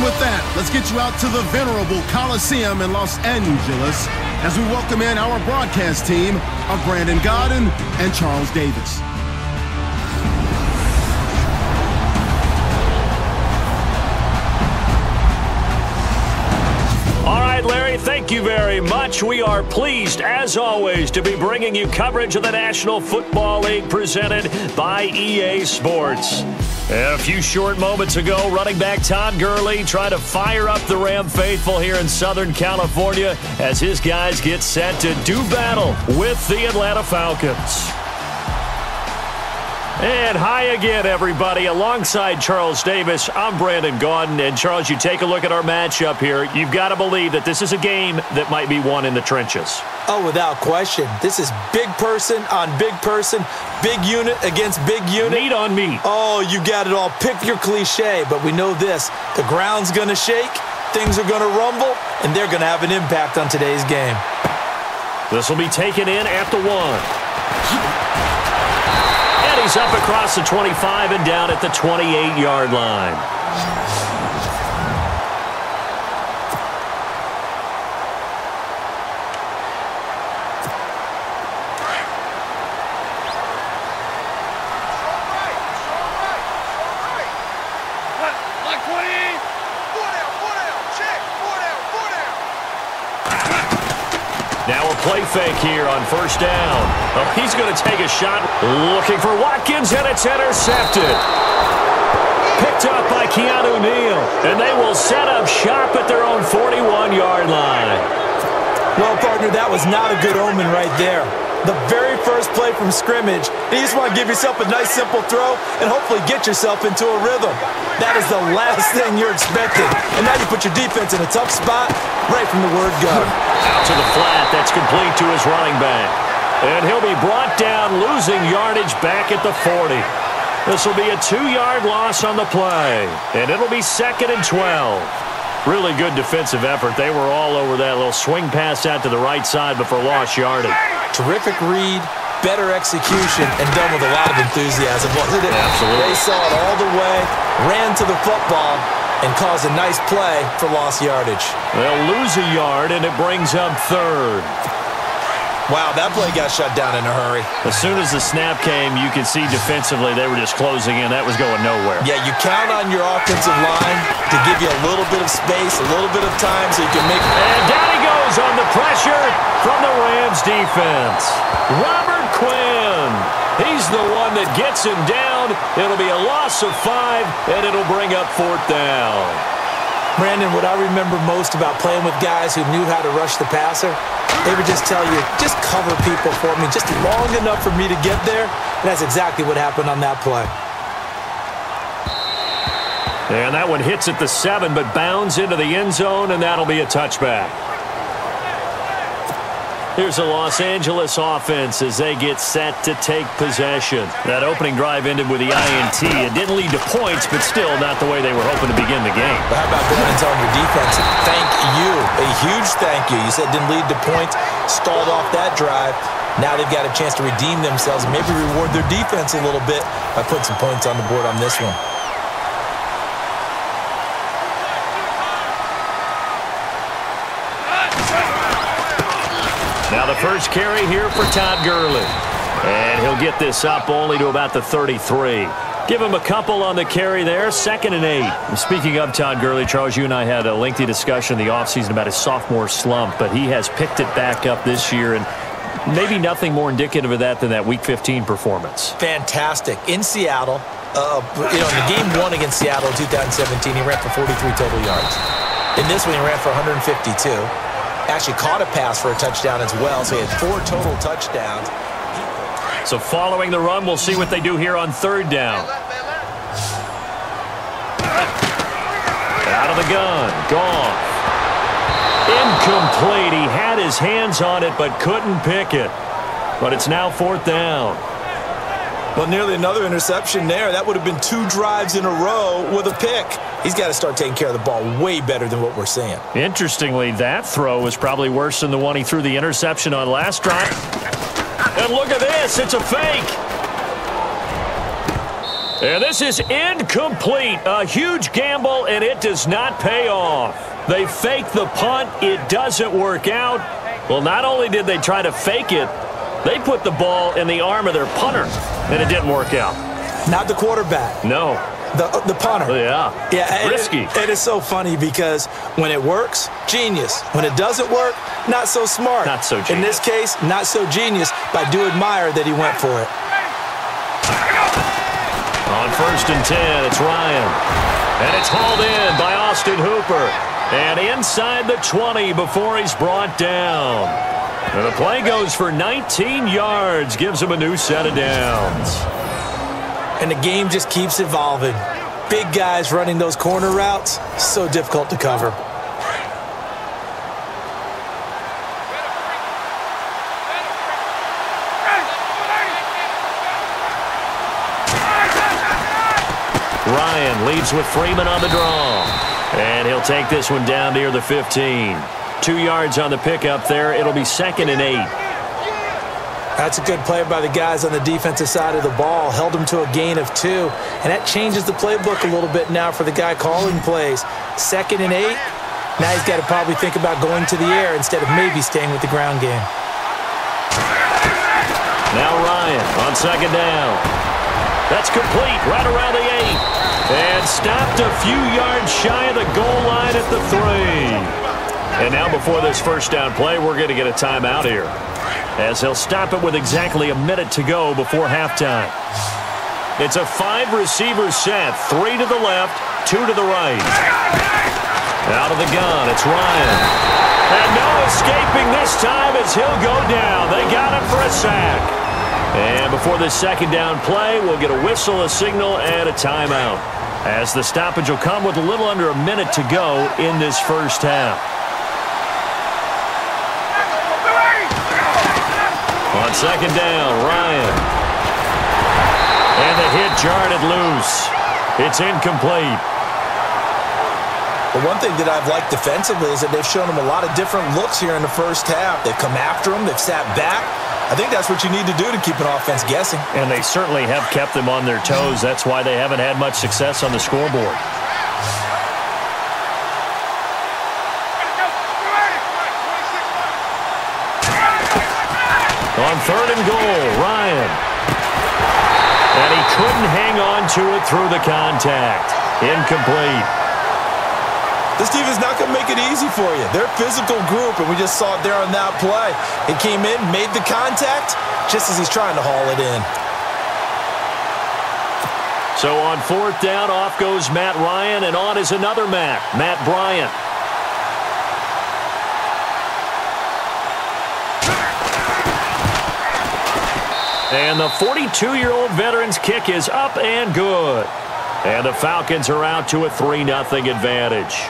with that, let's get you out to the venerable Coliseum in Los Angeles as we welcome in our broadcast team of Brandon Gaudin and Charles Davis. Larry, thank you very much. We are pleased, as always, to be bringing you coverage of the National Football League presented by EA Sports. A few short moments ago, running back Todd Gurley trying to fire up the Ram faithful here in Southern California as his guys get set to do battle with the Atlanta Falcons. And hi again, everybody. Alongside Charles Davis, I'm Brandon Gaudin. And, Charles, you take a look at our matchup here. You've got to believe that this is a game that might be won in the trenches. Oh, without question. This is big person on big person, big unit against big unit. Meat on meat. Oh, you got it all. Pick your cliche, but we know this. The ground's going to shake, things are going to rumble, and they're going to have an impact on today's game. This will be taken in at the 1. He's up across the 25 and down at the 28-yard line. Now a play fake here on first down. Oh, he's going to take a shot. Looking for Watkins, and it's intercepted. Picked up by Keanu Neal. And they will set up shop at their own 41-yard line. Well, partner, that was not a good omen right there. The very first play from scrimmage, you just want to give yourself a nice, simple throw and hopefully get yourself into a rhythm. That is the last thing you're expecting. And now you put your defense in a tough spot right from the word go. Out to the flat. That's complete to his running back. And he'll be brought down, losing yardage back at the 40. This will be a 2-yard loss on the play. And it'll be 2nd and 12. Really good defensive effort. They were all over that little swing pass out to the right side before lost yardage. Terrific read, better execution, and done with a lot of enthusiasm, wasn't it? Absolutely. They saw it all the way, ran to the football, and caused a nice play for lost yardage. They'll lose a yard, and it brings up 3rd. Wow, that play got shut down in a hurry. As soon as the snap came, you could see defensively they were just closing in. That was going nowhere. Yeah, you count on your offensive line to give you a little bit of space, a little bit of time so you can make... And down he goes on the pressure from the Rams defense. Robert Quinn. He's the one that gets him down. It'll be a loss of 5, and it'll bring up 4th down. Brandon, what I remember most about playing with guys who knew how to rush the passer, they would just tell you, just cover people for me, just long enough for me to get there. And that's exactly what happened on that play. And that one hits at the 7, but bounds into the end zone, and that'll be a touchback. Here's the Los Angeles offense as they get set to take possession. That opening drive ended with the INT. It didn't lead to points, but still not the way they were hoping to begin the game. But how about going and telling your defense, thank you, a huge thank you. You said didn't lead to points, stalled off that drive. Now they've got a chance to redeem themselves and maybe reward their defense a little bit by putting some points on the board on this one. Now the first carry here for Todd Gurley. And he'll get this up only to about the 33. Give him a couple on the carry there, 2nd and 8. Speaking of Todd Gurley, Charles, you and I had a lengthy discussion in the offseason about his sophomore slump, but he has picked it back up this year, and maybe nothing more indicative of that than that Week 15 performance. Fantastic. In Seattle, in the game 1 against Seattle in 2017, he ran for 43 total yards. In this one, he ran for 152. Actually caught a pass for a touchdown as well, so he had 4 total touchdowns. So following the run, we'll see what they do here on 3rd down. Out of the gun, gone. Incomplete. He had his hands on it but couldn't pick it. But it's now 4th down. Well, nearly another interception there. That would have been 2 drives in a row with a pick. He's got to start taking care of the ball way better than what we're seeing. Interestingly, that throw was probably worse than the one he threw the interception on last drive. And look at this. It's a fake. And this is incomplete. A huge gamble, and it does not pay off. They fake the punt. It doesn't work out. Well, not only did they try to fake it, they put the ball in the arm of their punter, and it didn't work out. Not the quarterback. No. The punter. Yeah. Risky. It is so funny because when it works, genius. When it doesn't work, not so smart. Not so genius. In this case, not so genius, but I do admire that he went for it. On 1st and 10, it's Ryan. And it's hauled in by Austin Hooper. And inside the 20 before he's brought down. And the play goes for 19 yards, gives him a new set of downs. And the game just keeps evolving. Big guys running those corner routes, so difficult to cover. Ryan leads with Freeman on the draw. And he'll take this one down near the 15. 2 yards on the pickup there. It'll be 2nd and 8. That's a good play by the guys on the defensive side of the ball. Held them to a gain of 2. And that changes the playbook a little bit now for the guy calling plays. 2nd and 8. Now he's got to probably think about going to the air instead of maybe staying with the ground game. Now Ryan on 2nd down. That's complete right around the 8. And stopped a few yards shy of the goal line at the 3. And now before this first down play, we're going to get a timeout here, as he'll stop it with exactly a minute to go before halftime. It's a 5-receiver set, 3 to the left, 2 to the right. Out of the gun, it's Ryan. And no escaping this time as he'll go down. They got him for a sack. And before this second down play, we'll get a whistle, a signal, and a timeout, as the stoppage will come with a little under a minute to go in this first half. On 2nd down, Ryan. And the hit jarred it loose. It's incomplete. But one thing that I've liked defensively is that they've shown him a lot of different looks here in the first half. They've come after him. They've sat back. I think that's what you need to do to keep an offense guessing. And they certainly have kept them on their toes. That's why they haven't had much success on the scoreboard. On 3rd and goal, Ryan. And he couldn't hang on to it through the contact. Incomplete. This team is not going to make it easy for you. They're a physical group, and we just saw it there on that play. He came in, made the contact, just as he's trying to haul it in. So on 4th down, off goes Matt Ryan, and on is another Matt Bryant. And the 42-year-old veteran's kick is up and good. And the Falcons are out to a 3-0 advantage.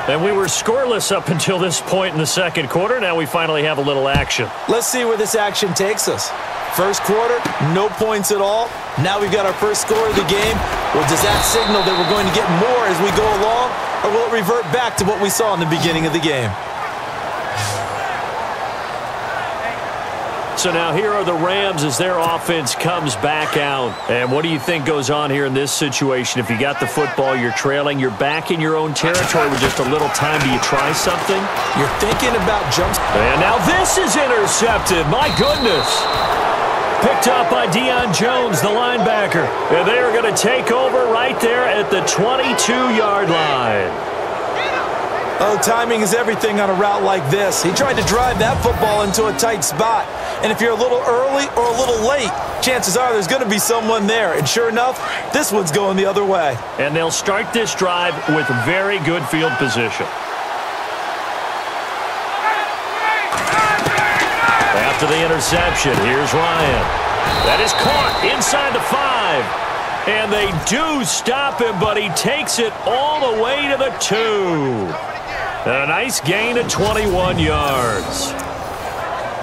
And we were scoreless up until this point in the second quarter. Now we finally have a little action. Let's see where this action takes us. First quarter, no points at all. Now we've got our first score of the game. Well, does that signal that we're going to get more as we go along? Or will it revert back to what we saw in the beginning of the game? So now here are the Rams as their offense comes back out. And what do you think goes on here in this situation? If you got the football, you're trailing, you're back in your own territory with just a little time. Do you try something? You're thinking about jumps. And now this is intercepted. My goodness. Picked up by Deion Jones, the linebacker. And they are going to take over right there at the 22-yard line. Oh, timing is everything on a route like this. He tried to drive that football into a tight spot. And if you're a little early or a little late, chances are there's going to be someone there. And sure enough, this one's going the other way. And they'll start this drive with very good field position. After the interception, here's Ryan. That is caught inside the 5. And they do stop him, but he takes it all the way to the 2. A nice gain of 21 yards.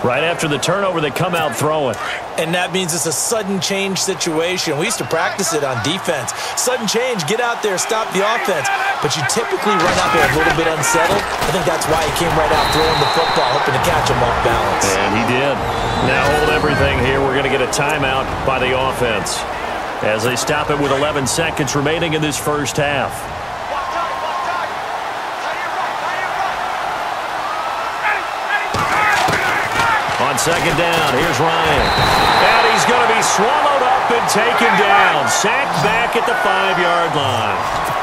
Right after the turnover, they come out throwing. And that means it's a sudden change situation. We used to practice it on defense. Sudden change, get out there, stop the offense. But you typically run out there a little bit unsettled. I think that's why he came right out throwing the football, hoping to catch him off balance. And he did. Now hold everything here. We're going to get a timeout by the offense. as they stop it with 11 seconds remaining in this first half. On second down, here's Ryan. And he's going to be swallowed up and taken down. Sacked back at the 5-yard line.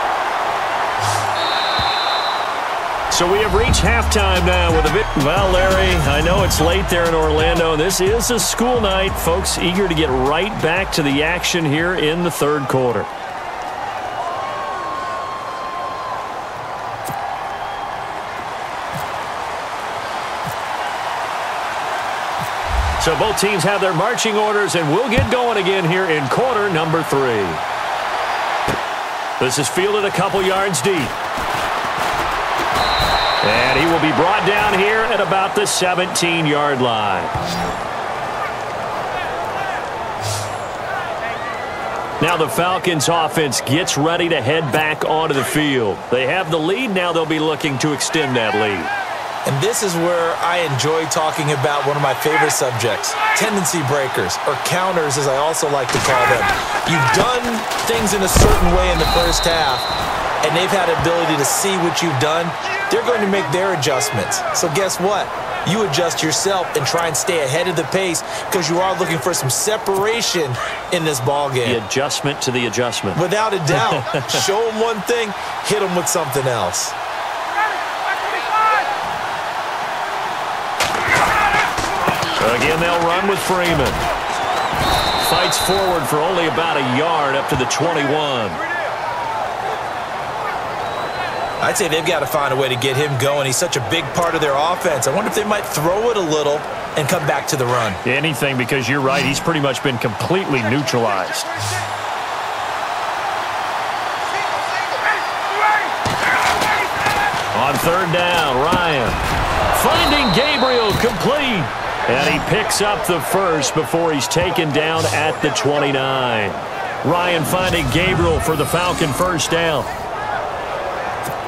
So we have reached halftime now with a bit. Well, Larry, I know it's late there in Orlando. This is a school night. Folks eager to get right back to the action here in the third quarter. So both teams have their marching orders, and we'll get going again here in quarter number 3. This is fielded a couple yards deep. And he will be brought down here at about the 17-yard line. Now the Falcons offense gets ready to head back onto the field. They have the lead. Now they'll be looking to extend that lead. And this is where I enjoy talking about one of my favorite subjects, tendency breakers, or counters as I also like to call them. You've done things in a certain way in the first half, and they've had the ability to see what you've done. They're going to make their adjustments. So guess what? You adjust yourself and try and stay ahead of the pace because you are looking for some separation in this ball game. The adjustment to the adjustment. Without a doubt. Show them one thing, hit them with something else. Again, they'll run with Freeman. Fights forward for only about a yard up to the 21. I'd say they've got to find a way to get him going. He's such a big part of their offense. I wonder if they might throw it a little and come back to the run. Anything, because you're right. He's pretty much been completely neutralized. On third down, Ryan. Finding Gabriel complete. And he picks up the first before he's taken down at the 29. Ryan finding Gabriel for the Falcon first down.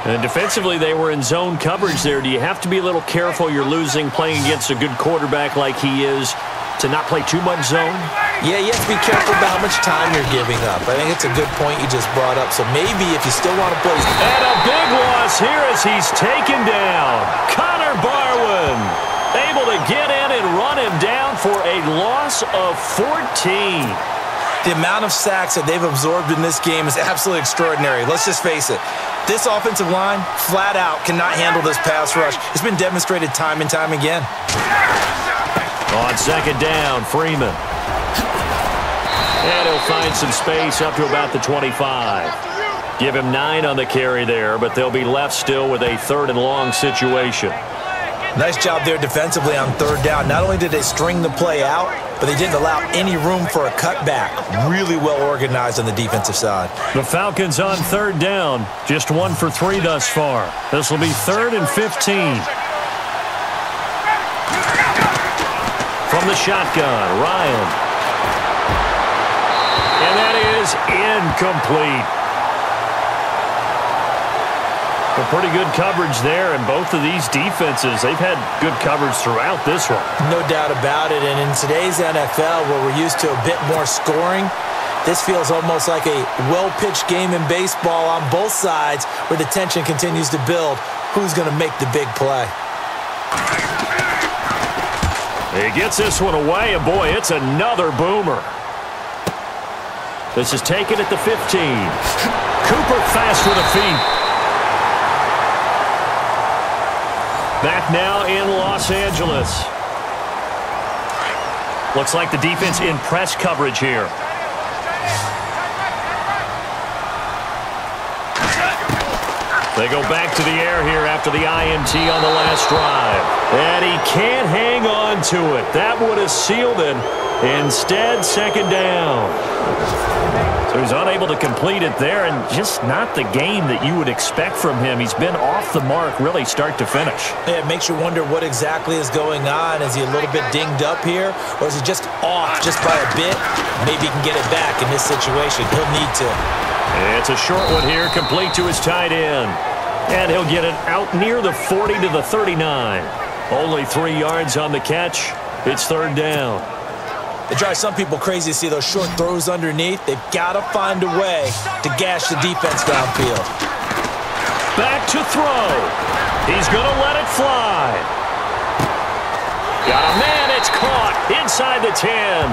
And defensively, they were in zone coverage there. Do you have to be a little careful? You're losing playing against a good quarterback like he is to not play too much zone? Yeah, you have to be careful about how much time you're giving up. I think it's a good point you just brought up. So maybe if you still want to play. And a big loss here as he's taken down. Connor Barwin able to get in and run him down for a loss of 14. The amount of sacks that they've absorbed in this game is absolutely extraordinary. Let's just face it. This offensive line, flat out, cannot handle this pass rush. It's been demonstrated time and time again. On second down, Freeman. And he'll find some space up to about the 25. Give him 9 on the carry there, but they'll be left still with a third and long situation. Nice job there defensively on third down. Not only did they string the play out, but they didn't allow any room for a cutback. Really well organized on the defensive side. The Falcons on third down. Just 1 for 3 thus far. This will be 3rd and 15. From the shotgun, Ryan. And that is incomplete. Well, pretty good coverage there, and both of these defenses, they've had good coverage throughout this one. No doubt about it, and in today's NFL, where we're used to a bit more scoring, this feels almost like a well-pitched game in baseball on both sides where the tension continues to build. Who's going to make the big play? He gets this one away, and boy, it's another boomer. This is taken at the 15. Cooper fast with the feet. Back now in Los Angeles. Looks like the defense in press coverage here. They go back to the air here after the INT on the last drive. And he can't hang on to it. That would have sealed it. Instead, second down. So he's unable to complete it there, and just not the game that you would expect from him. He's been off the mark really start to finish. Yeah, it makes you wonder what exactly is going on. Is he a little bit dinged up here, or is he just off just by a bit? Maybe he can get it back in this situation. He'll need to. It's a short one here, complete to his tight end. And he'll get it out near the 40 to the 39. Only 3 yards on the catch. It's third down. It drives some people crazy to see those short throws underneath. They've got to find a way to gash the defense downfield. Back to throw. He's going to let it fly. Got a man. It's caught inside the 10.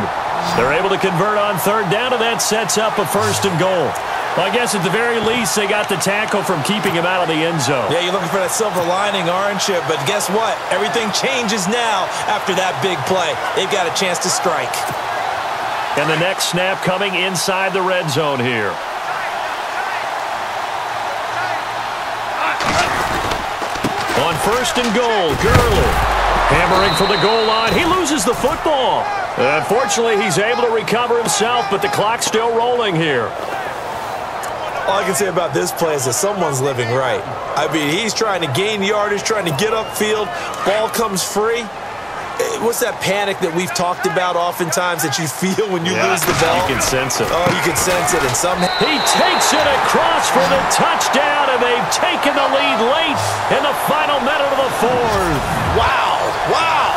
They're able to convert on third down, and that sets up a 1st and goal. Well, I guess at the very least, they got the tackle from keeping him out of the end zone. Yeah, you're looking for that silver lining, aren't you? But guess what? Everything changes now after that big play. They've got a chance to strike. And the next snap coming inside the red zone here. On 1st and goal, Gurley hammering for the goal line. He loses the football. Unfortunately, he's able to recover himself, but the clock's still rolling here. All I can say about this play is that someone's living right. I mean, he's trying to gain yardage, trying to get upfield. Ball comes free. What's that panic that we've talked about oftentimes that you feel when you lose the ball? You can sense it. Oh, you can sense it. And somehow he takes it across for the touchdown, and they've taken the lead late in the final minute of the 4th. Wow. Wow.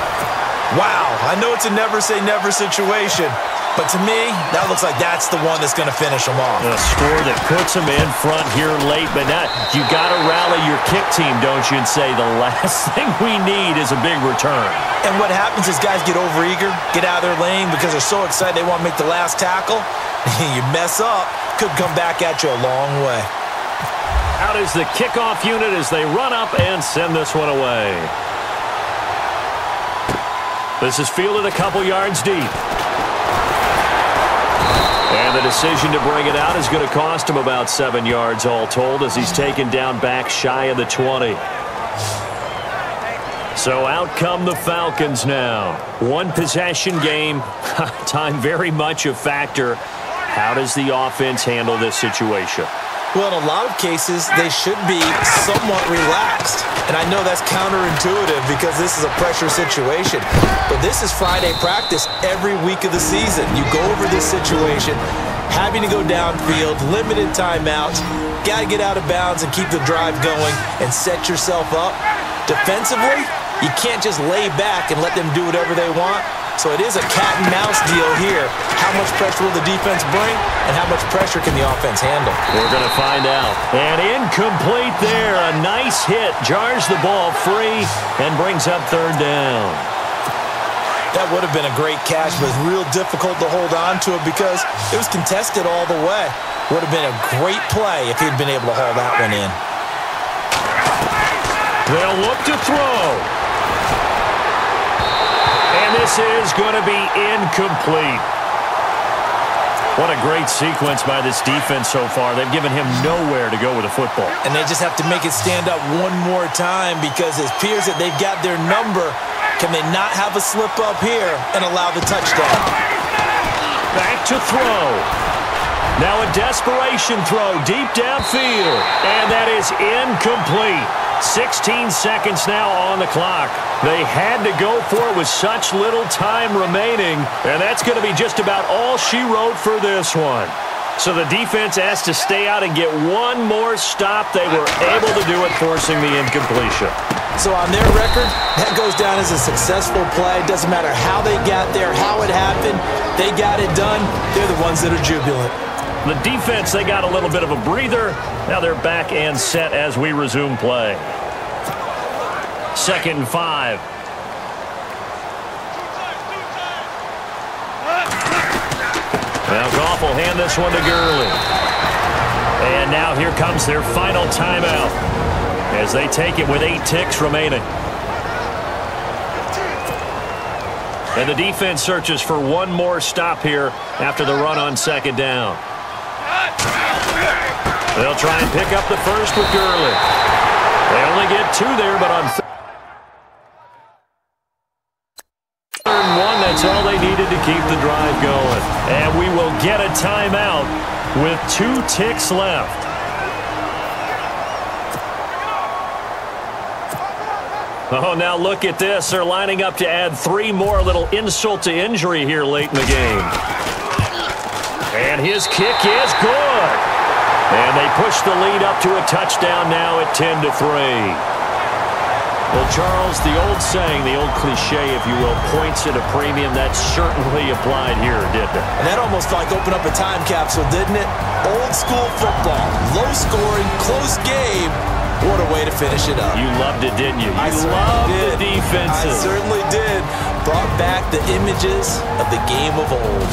Wow. I know it's a never-say-never situation, but to me, that looks like that's the one that's going to finish them off. A score that puts them in front here late, but not. You got to rally your kick team, don't you, and say the last thing we need is a big return. And what happens is guys get overeager, get out of their lane because they're so excited they want to make the last tackle. You mess up, could come back at you a long way. Out is the kickoff unit as they run up and send this one away. This is fielded a couple yards deep. And the decision to bring it out is going to cost him about 7 yards all told as he's taken down back shy of the 20. So out come the Falcons now. One possession game. Time very much a factor. How does the offense handle this situation? Well, in a lot of cases, they should be somewhat relaxed. And I know that's counterintuitive because this is a pressure situation. But this is Friday practice every week of the season. You go over this situation, having to go downfield, limited timeouts, got to get out of bounds and keep the drive going and set yourself up. Defensively, you can't just lay back and let them do whatever they want. So it is a cat-and-mouse deal here. How much pressure will the defense bring, and how much pressure can the offense handle? We're going to find out. And incomplete there. A nice hit. Jars the ball free and brings up third down. That would have been a great catch, but it's real difficult to hold on to it because it was contested all the way. Would have been a great play if he'd been able to haul that one in. They'll look to throw. And this is going to be incomplete. What a great sequence by this defense so far. They've given him nowhere to go with the football. And they just have to make it stand up one more time because it appears that they've got their number. Can they not have a slip up here and allow the touchdown? Back to throw. Now a desperation throw deep downfield. And that is incomplete. 16 seconds now on the clock. They had to go for it with such little time remaining, and that's going to be just about all she wrote for this one. So the defense has to stay out and get one more stop. They were able to do it, forcing the incompletion. So on their record, that goes down as a successful play. Doesn't matter how they got there, how it happened. They got it done. They're the ones that are jubilant. The defense, they got a little bit of a breather. Now they're back and set as we resume play. 2nd and 5. Now Goff will hand this one to Gurley. And now here comes their final timeout as they take it with 8 ticks remaining. And the defense searches for one more stop here after the run on 2nd down. They'll try and pick up the first with Gurley. They only get 2 there, but on 3rd and 1, that's all they needed to keep the drive going. And we will get a timeout with 2 ticks left. Oh, now look at this. They're lining up to add 3 more. Little insult to injury here late in the game. And his kick is good. And they push the lead up to a touchdown now at 10-3. Well, Charles, the old saying, the old cliche, if you will, points at a premium, that certainly applied here, didn't it? And that almost like opened up a time capsule, didn't it? Old school football, low scoring, close game. What a way to finish it up. You loved it, didn't you? I loved did. The defenses. I certainly did. Brought back the images of the game of old.